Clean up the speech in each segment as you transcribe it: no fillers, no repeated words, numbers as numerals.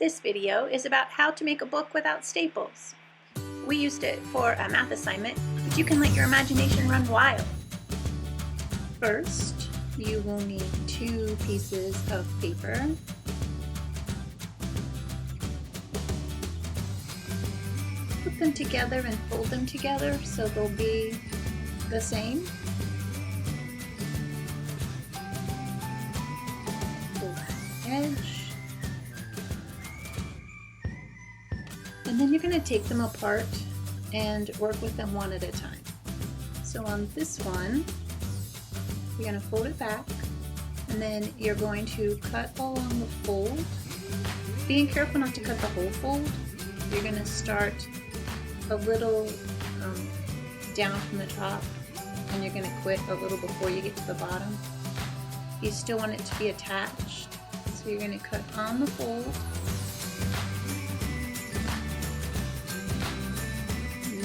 This video is about how to make a book without staples. We used it for a math assignment, but you can let your imagination run wild. First, you will need 2 pieces of paper. Put them together and fold them together so they'll be the same. Fold the edge. And then you're going to take them apart and work with them one at a time. So on this one, you're going to fold it back, and then you're going to cut along the fold. Being careful not to cut the whole fold. You're going to start a little down from the top, and you're going to quit a little before you get to the bottom. You still want it to be attached, so you're going to cut on the fold.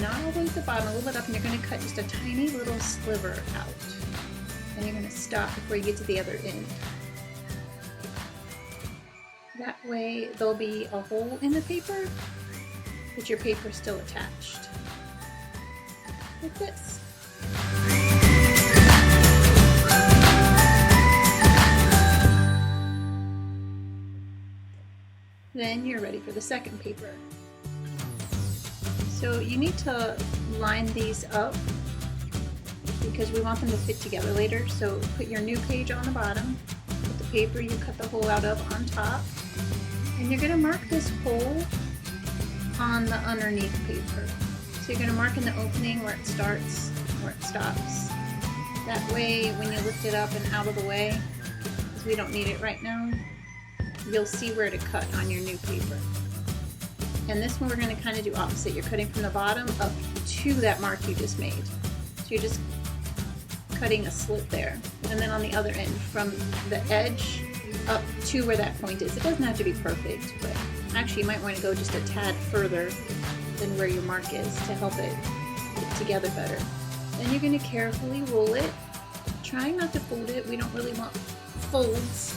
Not all the way to the bottom, a little bit up, and you're going to cut just a tiny little sliver out. And you're going to stop before you get to the other end. That way there'll be a hole in the paper, but your paper is still attached. Like this. Then you're ready for the second paper. So you need to line these up because we want them to fit together later. So put your new page on the bottom, put the paper you cut the hole out of on top, and you're going to mark this hole on the underneath paper. So you're going to mark in the opening where it starts, where it stops. That way when you lift it up and out of the way, because we don't need it right now, you'll see where to cut on your new paper. And this one we're going to kind of do opposite. You're cutting from the bottom up to that mark you just made. So you're just cutting a slit there. And then on the other end, from the edge up to where that point is. It doesn't have to be perfect, but actually you might want to go just a tad further than where your mark is to help it get together better. Then you're going to carefully roll it, trying not to fold it. We don't really want folds.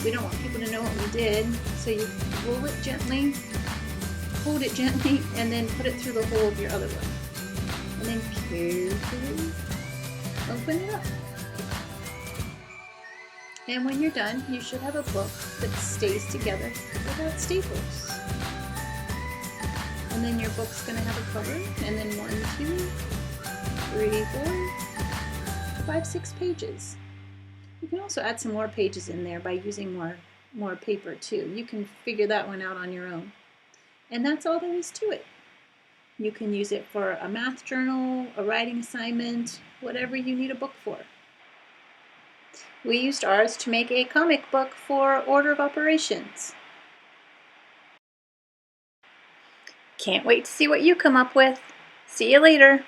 We don't want people to know what we did. So you roll it gently, hold it gently, and then put it through the hole of your other one. And then carefully open it up. And when you're done, you should have a book that stays together without staples. And then your book's going to have a cover, and then 1, 2, 3, 4, 5, 6 pages. You can also add some more pages in there by using more paper too. You can figure that one out on your own. And that's all there is to it. You can use it for a math journal, a writing assignment, whatever you need a book for. We used ours to make a comic book for order of operations. Can't wait to see what you come up with. See you later.